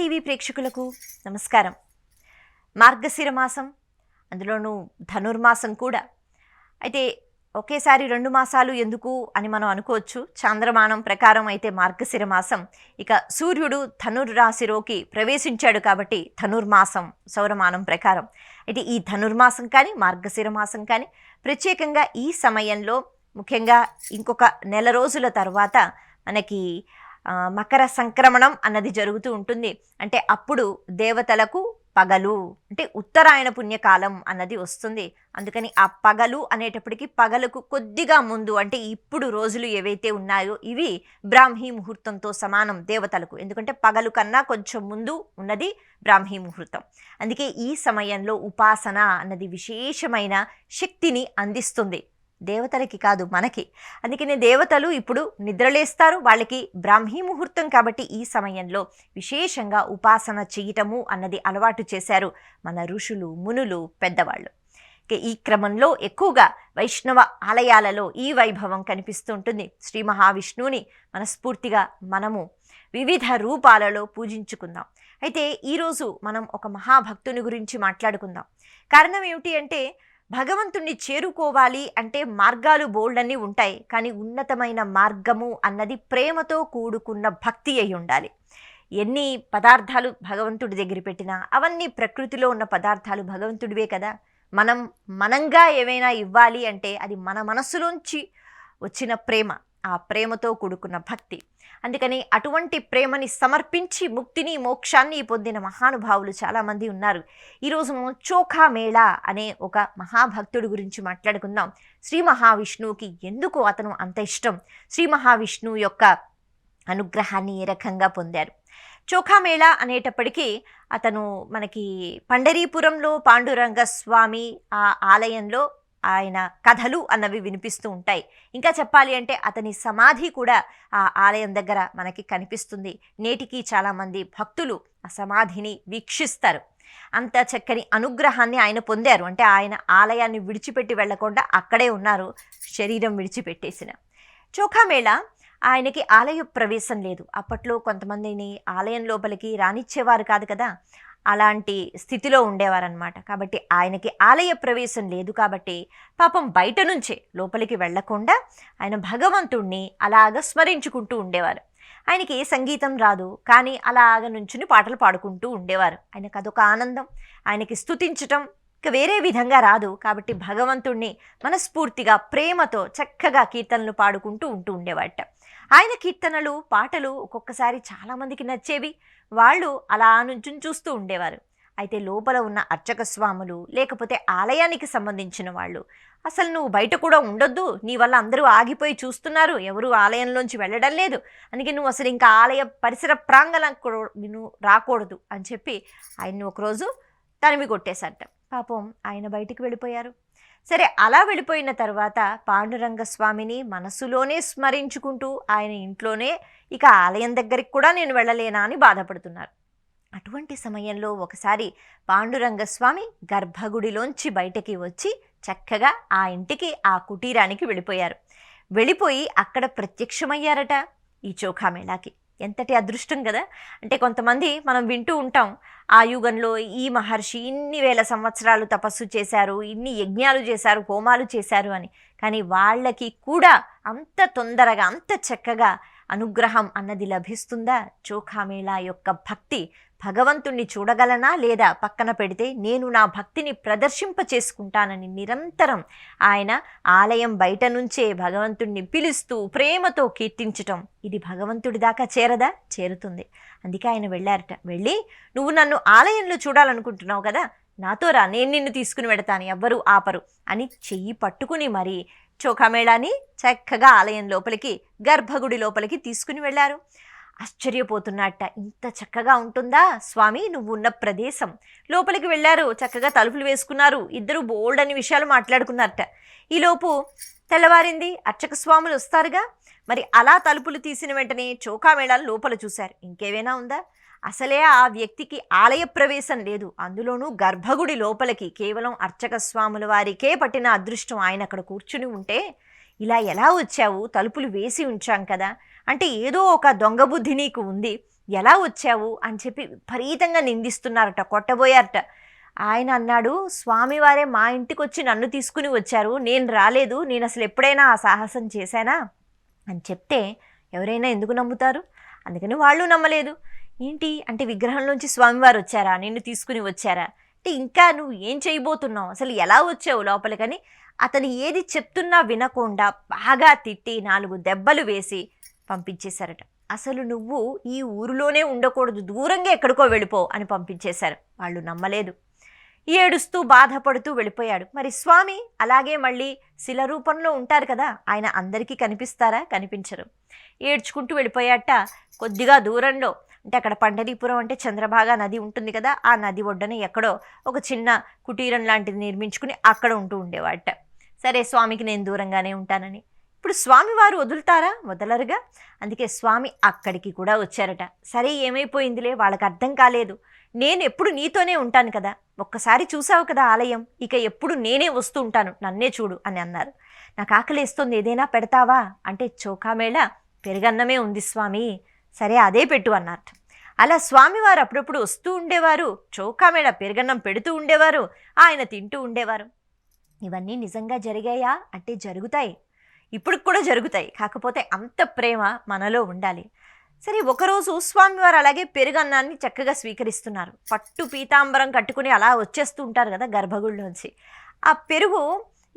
TV ప్రేక్షకులకు నమస్కారం. మార్గశిర మాసం, అందులోనూ ధనుర్మాసం కూడా. అయితే ఒకేసారి 2 మాసాలు ఎందుకు అని మనం అనుకోవచ్చు. చాంద్రమానం ప్రకారం అయితే మార్గశిర మాసం, ఇక సూర్యుడు ధనుర్రాశిలోకి ప్రవేశించాడు కాబట్టి ధనుర్మాసం సౌరమానం ప్రకారం. అయితే ఈ ధనుర్మాసం కానీ మార్గశిర మాసం కానీ ప్రత్యేకంగా ఈ సమయంలో, ముఖ్యంగా ఇంకొక నెల రోజుల తర్వాత మనకి మకర సంక్రమణం అన్నది జరుగుతూ ఉంటుంది. అంటే అప్పుడు దేవతలకు పగలు, అంటే ఉత్తరాయణ పుణ్యకాలం అన్నది వస్తుంది. అందుకని ఆ పగలు అనేటప్పటికీ పగలకు కొద్దిగా ముందు, అంటే ఇప్పుడు రోజులు ఏవైతే ఉన్నాయో ఇవి బ్రాహ్మీ ముహూర్తంతో సమానం దేవతలకు. ఎందుకంటే పగలు కన్నా కొంచెం ముందు ఉన్నది బ్రాహ్మీ ముహూర్తం. అందుకే ఈ సమయంలో ఉపాసన అన్నది విశేషమైన శక్తిని అందిస్తుంది, దేవతలకి కాదు మనకి. అందుకనే దేవతలు ఇప్పుడు నిద్రలేస్తారు, వాళ్ళకి బ్రాహ్మీ ముహూర్తం కాబట్టి ఈ సమయంలో విశేషంగా ఉపాసన చేయటము అన్నది అలవాటు చేశారు మన ఋషులు, మునులు, పెద్దవాళ్ళు. ఈ క్రమంలో ఎక్కువగా వైష్ణవ ఆలయాలలో ఈ వైభవం కనిపిస్తూ ఉంటుంది. శ్రీ మహావిష్ణువుని మనస్ఫూర్తిగా మనము వివిధ రూపాలలో పూజించుకుందాం. అయితే ఈరోజు మనం ఒక మహాభక్తుని గురించి మాట్లాడుకుందాం. కారణం ఏమిటి అంటే, భగవంతుణ్ణి చేరుకోవాలి అంటే మార్గాలు బోల్డన్ని ఉంటాయి, కానీ ఉన్నతమైన మార్గము అన్నది ప్రేమతో కూడుకున్న భక్తి అయి ఉండాలి. ఎన్ని పదార్థాలు భగవంతుడి దగ్గర పెట్టినా అవన్నీ ప్రకృతిలో ఉన్న పదార్థాలు భగవంతుడివే కదా. మనంగా ఏమైనా ఇవ్వాలి అంటే అది మన మనస్సులోంచి వచ్చిన ప్రేమ, ఆ ప్రేమతో కూడుకున్న భక్తి. అందుకని అటువంటి ప్రేమని సమర్పించి ముక్తిని, మోక్షాన్ని పొందిన మహానుభావులు చాలామంది ఉన్నారు. ఈరోజు మనం చోఖా మేళా అనే ఒక మహాభక్తుడి గురించి మాట్లాడుకుందాం. శ్రీ మహావిష్ణువుకి ఎందుకు అతను అంత ఇష్టం, శ్రీ మహావిష్ణువు యొక్క అనుగ్రహాన్ని ఏ రకంగా పొందారు. చోఖా మేళా అనేటప్పటికీ అతను మనకి పండరీపురంలో పాండురంగ స్వామి ఆ ఆలయంలో ఆయన కథలు అన్నవి వినిపిస్తూ ఉంటాయి. ఇంకా చెప్పాలి అంటే అతని సమాధి కూడా ఆ ఆలయం దగ్గర మనకి కనిపిస్తుంది. నేటికి చాలామంది భక్తులు ఆ సమాధిని వీక్షిస్తారు. అంత చక్కని అనుగ్రహాన్ని ఆయన పొందారు. అంటే ఆయన ఆలయాన్ని విడిచిపెట్టి వెళ్లకుండా అక్కడే ఉన్నారు, శరీరం విడిచిపెట్టేసిన. చోఖా మేళా ఆయనకి ఆలయ ప్రవేశం లేదు. అప్పట్లో కొంతమందిని ఆలయం లోపలికి రానిచ్చేవారు కాదు కదా, అలాంటి స్థితిలో ఉండేవారనమాట. కాబట్టి ఆయనకి ఆలయ ప్రవేశం లేదు కాబట్టి పాపం బయట నుంచే లోపలికి వెళ్లకుండా ఆయన భగవంతుణ్ణి అలాగ స్మరించుకుంటూ ఉండేవారు. ఆయనకి ఏ సంగీతం రాదు, కానీ అలాగ నుంచుని పాటలు పాడుకుంటూ ఉండేవారు. ఆయనకు అదొక ఆనందం. ఆయనకి స్తుతించటం ఇక వేరే విధంగా రాదు కాబట్టి భగవంతుణ్ణి మనస్ఫూర్తిగా ప్రేమతో చక్కగా కీర్తనలు పాడుకుంటూ ఉండేవాట. ఆయన కీర్తనలు, పాటలు ఒక్కొక్కసారి చాలామందికి నచ్చేవి. వాళ్ళు అలా నుంచి చూస్తూ ఉండేవారు. అయితే లోపల ఉన్న అర్చక స్వాములు, లేకపోతే ఆలయానికి సంబంధించిన వాళ్ళు, అసలు నువ్వు బయట కూడా ఉండొద్దు, నీ వల్ల అందరూ ఆగిపోయి చూస్తున్నారు, ఎవరు ఆలయంలోంచి వెళ్ళడం లేదు, అందుకే నువ్వు అసలు ఇంకా ఆలయ పరిసర ప్రాంగణంకు నువ్వు రాకూడదు అని చెప్పి ఆయన్ని ఒకరోజు తరిమి కొట్టేశారట. పాపం ఆయన బయటికి వెళ్ళిపోయారు. సరే, అలా వెళ్ళిపోయిన తర్వాత పాండురంగ స్వామిని మనసులోనే స్మరించుకుంటూ ఆయన ఇంట్లోనే ఇక ఆలయం దగ్గరికి కూడా నేను వెళ్ళలేనా అని బాధపడుతున్నారు. అటువంటి సమయంలో ఒకసారి పాండురంగ స్వామి గర్భగుడిలోంచి బయటకి వచ్చి చక్కగా ఆ ఇంటికి, ఆ కుటీరానికి వెళ్ళిపోయారు. వెళ్ళిపోయి అక్కడ ప్రత్యక్షమయ్యారట ఈ చోఖా మేళాకి. ఎంతటి అదృష్టం కదా. అంటే కొంతమంది మనం వింటూ ఉంటాం, ఆ యుగంలో ఈ మహర్షి ఇన్ని వేల సంవత్సరాలు తపస్సు చేశారు, ఇన్ని యజ్ఞాలు చేశారు, హోమాలు చేశారు అని. కానీ వాళ్ళకి కూడా అంత తొందరగా, అంత చక్కగా అనుగ్రహం అన్నది లభిస్తుందా? చోఖా మేళా యొక్క భక్తి, భగవంతుణ్ణి చూడగలనా లేదా పక్కన పెడితే నేను నా భక్తిని ప్రదర్శింప చేసుకుంటానని నిరంతరం ఆయన ఆలయం బయట నుంచే భగవంతుణ్ణి పిలుస్తూ ప్రేమతో కీర్తించటం, ఇది భగవంతుడి దాకా చేరదా? చేరుతుంది. అందుకే ఆయన వెళ్ళారట. వెళ్ళి, నువ్వు నన్ను ఆలయంలో చూడాలనుకుంటున్నావు కదా, నాతో రా, నేను నిన్ను తీసుకుని వెడతాను, ఎవ్వరూ ఆపరు అని చెయ్యి పట్టుకుని మరి చోఖా మేళాని చక్కగా ఆలయం లోపలికి, గర్భగుడి లోపలికి తీసుకుని వెళ్ళారు. ఆశ్చర్యపోతున్నట్ట, ఇంత చక్కగా ఉంటుందా స్వామి నువ్వు ఉన్న ప్రదేశం. లోపలికి వెళ్ళారు, చక్కగా తలుపులు వేసుకున్నారు, ఇద్దరు బోల్డ్ అని విషయాలు మాట్లాడుకున్నారట. ఈలోపు తెల్లవారింది, అర్చక స్వాములు వస్తారుగా. మరి అలా తలుపులు తీసిన వెంటనే చోఖా మేళాలు లోపల చూశారు. ఇంకేమైనా ఉందా? అసలే ఆ వ్యక్తికి ఆలయ ప్రవేశం లేదు, అందులోనూ గర్భగుడి లోపలికి కేవలం అర్చక స్వాముల వారికే పట్టిన అదృష్టం. ఆయన అక్కడ కూర్చుని ఉంటే, ఇలా ఎలా వచ్చావు, తలుపులు వేసి ఉంచాం కదా అంటే ఏదో ఒక దొంగ బుద్ధి నీకు ఉంది, ఎలా వచ్చావు అని చెప్పి విపరీతంగా నిందిస్తున్నారట, కొట్టబోయారట. ఆయన అన్నాడు, స్వామివారే మా ఇంటికి వచ్చి నన్ను తీసుకుని వచ్చారు, నేను రాలేదు, నేను అసలు ఎప్పుడైనా ఆ సాహసం చేశానా అని చెప్తే ఎవరైనా ఎందుకు నమ్ముతారు? అందుకని వాళ్ళు నమ్మలేదు. ఏంటి అంటే విగ్రహంలోంచి స్వామివారు వచ్చారా, నిన్ను తీసుకుని వచ్చారా అంటే ఇంకా నువ్వు ఏం చేయబోతున్నావు, అసలు ఎలా వచ్చావు లోపలికని అతను ఏది చెప్తున్నా వినకుండా బాగా తిట్టి 4 దెబ్బలు వేసి పంపించేశారట. అసలు నువ్వు ఈ ఊరిలోనే ఉండకూడదు, దూరంగా ఎక్కడికో వెళ్ళిపో అని పంపించేశారు. వాళ్ళు నమ్మలేదు. ఏడుస్తూ బాధపడుతూ వెళ్ళిపోయాడు. మరి స్వామి అలాగే మళ్ళీ శిల రూపంలో ఉంటారు కదా, ఆయన అందరికీ కనిపిస్తారా? కనిపించరు. ఏడ్చుకుంటూ వెళ్ళిపోయాట. కొద్దిగా దూరంలో అంటే అక్కడ పండరీపురం అంటే చంద్రభాగా నది ఉంటుంది కదా, ఆ నది ఒడ్డున ఎక్కడో ఒక చిన్న కుటీరం లాంటిది నిర్మించుకుని అక్కడ ఉంటూ ఉండేవాట. సరే స్వామికి నేను దూరంగానే ఉంటానని. ఇప్పుడు స్వామివారు వదులుతారా? వదలరుగా. అందుకే స్వామి అక్కడికి కూడా వచ్చారట. సరే ఏమైపోయిందిలే, వాళ్ళకి అర్థం కాలేదు. నేను ఎప్పుడు నీతోనే ఉంటాను కదా, ఒక్కసారి చూసావు కదా ఆలయం, ఇక ఎప్పుడు నేనే వస్తూ ఉంటాను, నన్నే చూడు అని అన్నారు. నాకు ఆకలిస్తుంది, ఏదైనా పెడతావా అంటే చోఖామేళ పెరుగన్నమే ఉంది స్వామి, సరే అదే పెట్టు అన్నట్టు. అలా స్వామివారు అప్పుడప్పుడు వస్తూ ఉండేవారు, చోఖామేళ పెరుగన్నం పెడుతూ ఉండేవారు, ఆయన తింటూ ఉండేవారు. ఇవన్నీ నిజంగా జరిగాయా అంటే జరుగుతాయి, ఇప్పుడు కూడా జరుగుతాయి. కాకపోతే అంత ప్రేమ మనలో ఉండాలి. సరే ఒకరోజు స్వామివారు అలాగే పెరుగన్నాన్ని చక్కగా స్వీకరిస్తున్నారు. పట్టు పీతాంబరం కట్టుకుని అలా వచ్చేస్తూ ఉంటారు కదా గర్భగుడిలోంచి. ఆ పెరుగు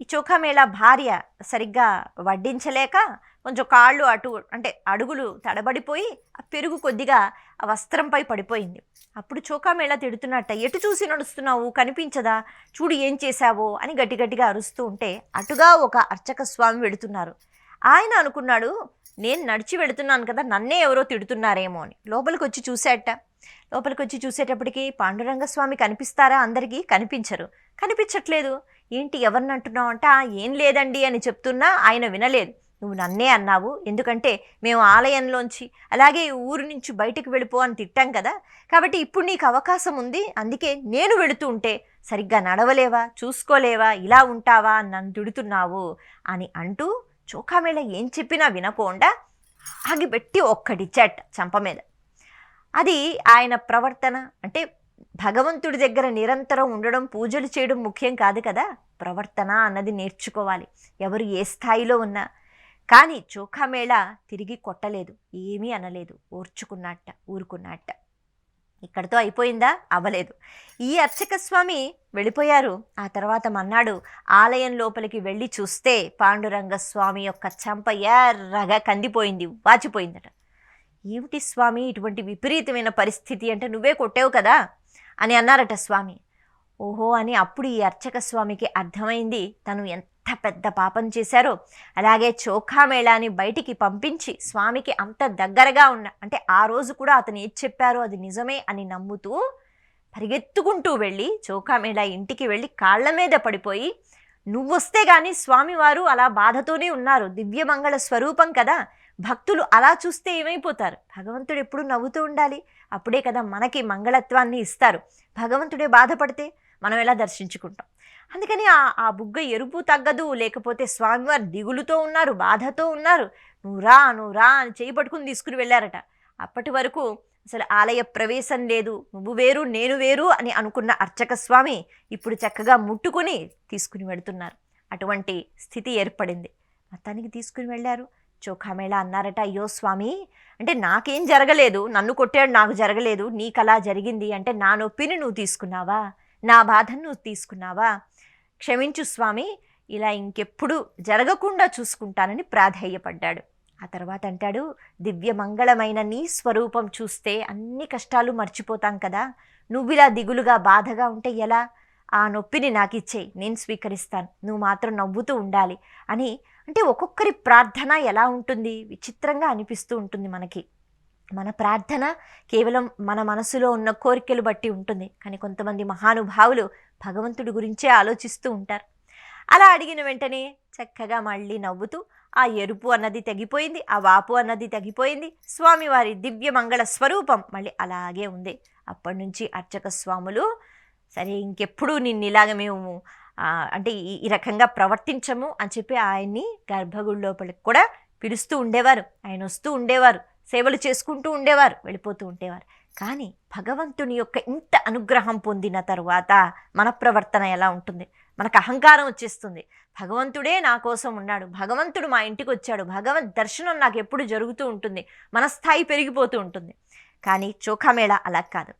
ఈ చోఖామేళ భార్య సరిగ్గా వడ్డించలేక కొంచెం కాళ్ళు అటు అంటే అడుగులు తడబడిపోయి ఆ పెరుగు కొద్దిగా ఆ వస్త్రంపై పడిపోయింది. అప్పుడు చోఖామేళ తిడుతున్నట్ట, ఎటు చూసి నడుస్తున్నావు, కనిపించదా, చూడు ఏం చేశావో అని గట్టి గట్టిగా అరుస్తూ ఉంటే అటుగా ఒక అర్చక స్వామి వెళుతున్నారు. ఆయన అనుకున్నాడు, నేను నడిచి వెళుతున్నాను కదా, నన్నే ఎవరో తిడుతున్నారేమో అని. లోపలికి వచ్చి చూసేట. లోపలికి వచ్చి చూసేటప్పటికి పాండురంగస్వామి కనిపిస్తారా అందరికీ? కనిపించరు. కనిపించట్లేదు. ఏంటి ఎవరిని అంటున్నావు అంటే ఏం లేదండి అని చెప్తున్నా ఆయన వినలేదు. నువ్వు నన్నే అన్నావు, ఎందుకంటే మేము ఆలయంలోంచి అలాగే ఊరు నుంచి బయటకు వెళ్ళిపో అని తిట్టాం కదా, కాబట్టి ఇప్పుడు నీకు అవకాశం ఉంది, అందుకే నేను వెళుతూ ఉంటే సరిగ్గా నడవలేవా, చూసుకోలేవా, ఇలా ఉంటావా, నన్ను తిడుతున్నావు అని అంటూ చోఖామేళ ఏం చెప్పినా వినకుండా ఆగిపెట్టి ఒక్కడిచ్చాట చంప మీద. అది ఆయన ప్రవర్తన. అంటే భగవంతుడి దగ్గర నిరంతరం ఉండడం, పూజలు చేయడం ముఖ్యం కాదు కదా, ప్రవర్తన అన్నది నేర్చుకోవాలి ఎవరు ఏ స్థాయిలో ఉన్నా. కానీ చోఖామేళ తిరిగి కొట్టలేదు, ఏమీ అనలేదు, ఊరుకున్నట్ట. ఇక్కడితో అయిపోయిందా? అవ్వలేదు. ఈ అర్చక స్వామి వెళ్ళిపోయారు. ఆ తర్వాత మన్నాడు ఆలయం లోపలికి వెళ్ళి చూస్తే పాండురంగస్వామి యొక్క చంప ఎర్రగా కందిపోయింది, వాచిపోయిందట. ఏమిటి స్వామి ఇటువంటి విపరీతమైన పరిస్థితి అంటే, నువ్వే కొట్టావు కదా అని అన్నారట స్వామి. ఓహో అని అప్పుడు ఈ అర్చక స్వామికి అర్థమైంది తను ఎంత పెద్ద పాపం చేశారో. అలాగే చోఖామేళాని బయటికి పంపించి స్వామికి అంత దగ్గరగా ఉన్న అంటే ఆ రోజు కూడా అతను ఏది చెప్పారో అది నిజమే అని నమ్ముతూ పరిగెత్తుకుంటూ వెళ్ళి చోఖామేళ ఇంటికి వెళ్ళి కాళ్ళ మీద పడిపోయి, నువ్వొస్తే కానీ స్వామివారు అలా బాధతోనే ఉన్నారు, దివ్యమంగళ స్వరూపం కదా, భక్తులు అలా చూస్తే ఏమైపోతారు, భగవంతుడు ఎప్పుడు నవ్వుతూ ఉండాలి, అప్పుడే కదా మనకి మంగళత్వాన్ని ఇస్తారు. భగవంతుడే బాధపడితే మనం ఎలా దర్శించుకుంటాం? అందుకని ఆ బుగ్గ ఎరుపు తగ్గదు, లేకపోతే స్వామివారు దిగులుతో ఉన్నారు, బాధతో ఉన్నారు, నువ్వు రా అని చేయి పట్టుకుని తీసుకుని వెళ్ళారట. అప్పటి వరకు అసలు ఆలయ ప్రవేశం లేదు, నువ్వు వేరు నేను వేరు అని అనుకున్న అర్చక స్వామి ఇప్పుడు చక్కగా ముట్టుకుని తీసుకుని వెళుతున్నారు. అటువంటి స్థితి ఏర్పడింది. మొత్తానికి తీసుకుని వెళ్ళారు. చోఖామేళ అన్నారట, అయ్యో స్వామి అంటే నాకేం జరగలేదు, నన్ను కొట్టాడు, నాకు జరగలేదు, నీకలా జరిగింది అంటే నా నొప్పిని నువ్వు తీసుకున్నావా, నా బాధను నువ్వు తీసుకున్నావా, క్షమించు స్వామి, ఇలా ఇంకెప్పుడు జరగకుండా చూసుకుంటానని ప్రాధేయపడ్డాడు. ఆ తర్వాత అంటాడు, దివ్యమంగళమైన నీ స్వరూపం చూస్తే అన్ని కష్టాలు మర్చిపోతాం కదా, నువ్విలా దిగులుగా బాధగా ఉంటే ఎలా, ఆ నొప్పిని నాకు ఇచ్చేయి, నేను స్వీకరిస్తాను, నువ్వు మాత్రం నవ్వుతూ ఉండాలి అని. అంటే ఒక్కొక్కరి ప్రార్థన ఎలా ఉంటుంది, విచిత్రంగా అనిపిస్తూ ఉంటుంది మనకి. మన ప్రార్థన కేవలం మన మనసులో ఉన్న కోరికలు బట్టి ఉంటుంది, కానీ కొంతమంది మహానుభావులు భగవంతుడి గురించే ఆలోచిస్తూ ఉంటారు. అలా అడిగిన వెంటనే చక్కగా మళ్ళీ నవ్వుతూ ఆ ఎరుపు అన్నది తెగిపోయింది, ఆ వాపు అన్నది తెగిపోయింది, స్వామివారి దివ్యమంగళ స్వరూపం మళ్ళీ అలాగే ఉంది. అప్పటి నుంచి అర్చక స్వాములు సరే ఇంకెప్పుడు నిన్ను ఇలాగ మేము అంటే ఈ రకంగా ప్రవర్తించము అని చెప్పి ఆయన్ని గర్భగుడి లోపలికి కూడా పిలుస్తూ ఉండేవారు. ఆయన వస్తూ ఉండేవారు, సేవలు చేసుకుంటూ ఉండేవారు, వెళ్ళిపోతూ ఉండేవారు. కానీ భగవంతుని యొక్క ఇంత అనుగ్రహం పొందిన తరువాత మన ప్రవర్తన ఎలా ఉంటుంది? మనకు అహంకారం వచ్చేస్తుంది. భగవంతుడే నా కోసం ఉన్నాడు, భగవంతుడు మా ఇంటికి వచ్చాడు, భగవద్ దర్శనం నాకు ఎప్పుడు జరుగుతూ ఉంటుంది, మన స్థాయి పెరిగిపోతూ ఉంటుంది. కానీ చోఖామేళ అలా కాదు.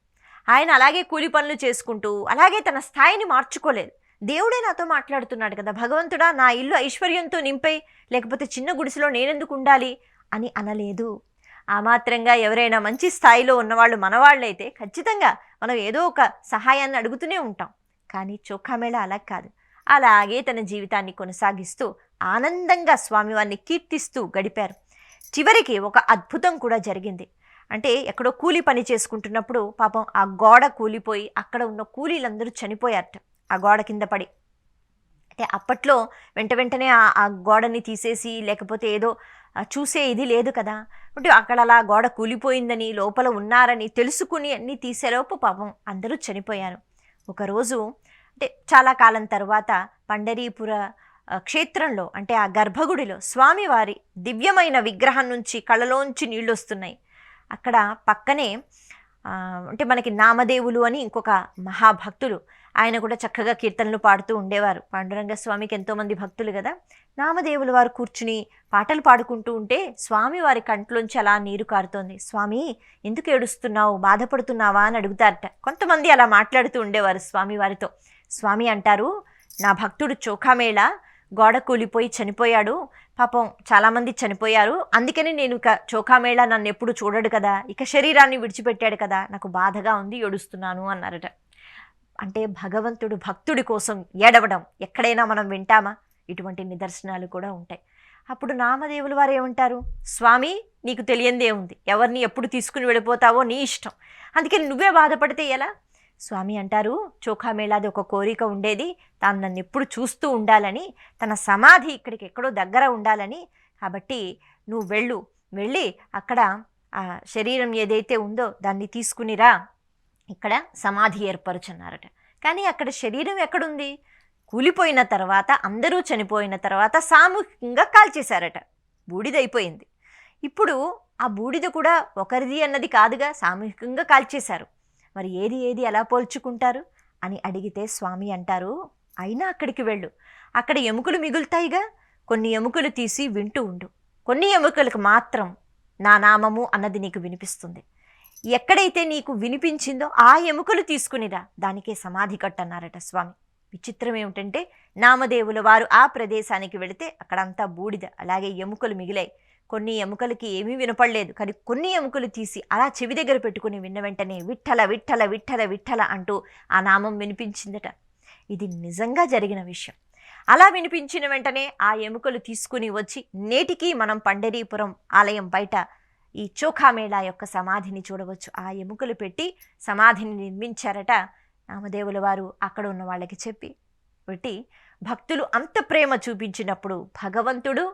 ఆయన అలాగే కూలి పనులు చేసుకుంటూ అలాగే తన స్థాయిని మార్చుకోలేదు. దేవుడే నాతో మాట్లాడుతున్నాడు కదా, భగవంతుడా నా ఇల్లు ఐశ్వర్యంతో నింపై, లేకపోతే చిన్న గుడిసెలో నేనెందుకు ఉండాలి అని అనలేదు. ఆ మాత్రంగా ఎవరైనా మంచి స్థాయిలో ఉన్నవాళ్ళు మనవాళ్ళైతే ఖచ్చితంగా మనం ఏదో ఒక సహాయాన్ని అడుగుతూనే ఉంటాం. కానీ చోఖామేళ అలా కాదు. అలాగే తన జీవితాన్ని కొనసాగిస్తూ ఆనందంగా స్వామివారిని కీర్తిస్తూ గడిపారు. చివరికి ఒక అద్భుతం కూడా జరిగింది. అంటే ఎక్కడో కూలి పని చేసుకుంటున్నప్పుడు పాపం ఆ గోడ కూలిపోయి అక్కడ ఉన్న కూలీలందరూ చనిపోయారట ఆ గోడ కింద పడి. అంటే అప్పట్లో వెంటనే ఆ గోడని తీసేసి లేకపోతే ఏదో చూసే ఇది లేదు కదా. అంటే అక్కడ అలా గోడ కూలిపోయిందని, లోపల ఉన్నారని తెలుసుకుని అన్నీ తీసేలోపు పాపం అందరూ చనిపోయారు. ఒకరోజు అంటే చాలా కాలం తర్వాత పండరీపుర క్షేత్రంలో, అంటే ఆ గర్భగుడిలో స్వామివారి దివ్యమైన విగ్రహం నుంచి కళ్ళలోంచి నీళ్ళు వస్తున్నాయి. అక్కడ పక్కనే అంటే మనకి నామదేవులు అని ఇంకొక మహాభక్తులు, ఆయన కూడా చక్కగా కీర్తనలు పాడుతూ ఉండేవారు. పాండురంగ స్వామికి ఎంతోమంది భక్తులు కదా. నామదేవుల వారు కూర్చుని పాటలు పాడుకుంటూ ఉంటే స్వామి వారి కంట్లోంచి అలా నీరు కారుతోంది. స్వామి ఎందుకు ఏడుస్తున్నావు, బాధపడుతున్నావా అని అడుగుతారట. కొంతమంది అలా మాట్లాడుతూ ఉండేవారు స్వామి వారితో. స్వామి అంటారు, నా భక్తుడు చోఖామేళ గోడ కూలిపోయి చనిపోయాడు, పాపం చాలామంది చనిపోయారు, అందుకని నేను ఇక చోఖామేళ నన్ను ఎప్పుడు చూడడు కదా, ఇక శరీరాన్ని విడిచిపెట్టాడు కదా, నాకు బాధగా ఉంది, ఏడుస్తున్నాను అన్నారట. అంటే భగవంతుడు భక్తుడి కోసం ఏడవడం ఎక్కడైనా మనం వింటామా? ఇటువంటి నిదర్శనాలు కూడా ఉంటాయి. అప్పుడు నామదేవులు వారు ఏమంటారు, స్వామి నీకు తెలియందే ఉంది, ఎవరిని ఎప్పుడు తీసుకుని వెళ్ళిపోతావో నీ ఇష్టం, అందుకని నువ్వే బాధపడితే ఎలా? స్వామి అంటారు, చోఖామేళాది ఒక కోరిక ఉండేది, తాను నన్ను ఎప్పుడు చూస్తూ ఉండాలని, తన సమాధి ఇక్కడికి ఎక్కడో దగ్గర ఉండాలని, కాబట్టి నువ్వు వెళ్ళి అక్కడ ఆ శరీరం ఏదైతే ఉందో దాన్ని తీసుకునిరా, ఇక్కడ సమాధి ఏర్పరచున్నారట. కానీ అక్కడ శరీరం ఎక్కడుంది? కూలిపోయిన తర్వాత, అందరూ చనిపోయిన తర్వాత సామూహికంగా కాల్చేశారట, బూడిదైపోయింది. ఇప్పుడు ఆ బూడిద కూడా ఒకరిది అన్నది కాదుగా, సామూహికంగా కాల్చేశారు. మరి ఏది ఎలా పోల్చుకుంటారు అని అడిగితే స్వామి అంటారు, అయినా అక్కడికి వెళ్ళు, అక్కడ ఎముకలు మిగులుతాయిగా, కొన్ని ఎముకలు తీసి వింటూ ఉండు, కొన్ని ఎముకలకు మాత్రం నా నామము అన్నది నీకు వినిపిస్తుంది, ఎక్కడైతే నీకు వినిపించిందో ఆ ఎముకలు తీసుకునిరా, దానికే సమాధి కట్టన్నారట స్వామి. విచిత్రం ఏమిటంటే నామదేవుల వారు ఆ ప్రదేశానికి వెళితే అక్కడంతా బూడిద, అలాగే ఎముకలు మిగిలాయి. కొన్ని ఎముకలకి ఏమీ వినపడలేదు, కానీ కొన్ని ఎముకలు తీసి అలా చెవి దగ్గర పెట్టుకుని విన్న వెంటనే విఠల విఠల విఠల విఠల అంటూ ఆ నామం వినిపించిందట. ఇది నిజంగా జరిగిన విషయం. అలా వినిపించిన వెంటనే ఆ ఎముకలు తీసుకుని వచ్చి నేటికి మనం పండరీపురం ఆలయం బయట ఈ చోఖామేళా యొక్క సమాధిని చూడవచ్చు. ఆ ఎముకలు పెట్టి సమాధిని నిర్మించారట. నామదేవుల వారు అక్కడ ఉన్న వాళ్ళకి పెట్టి భక్తులు అంత ప్రేమ చూపించినప్పుడు భగవంతుడు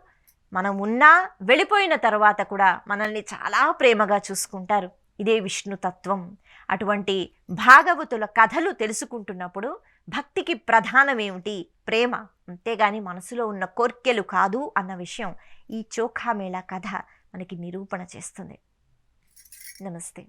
మనం ఉన్నా వెళ్ళిపోయిన తర్వాత కూడా మనల్ని చాలా ప్రేమగా చూసుకుంటారు. ఇదే విష్ణుతత్వం. అటువంటి భాగవతుల కథలు తెలుసుకుంటున్నప్పుడు భక్తికి ప్రధానమేమిటి? ప్రేమ, అంతేగాని మనసులో ఉన్న కోర్కెలు కాదు అన్న విషయం ఈ చోఖామేళా కథ మనకి నిరూపణ చేస్తుంది. నమస్తే.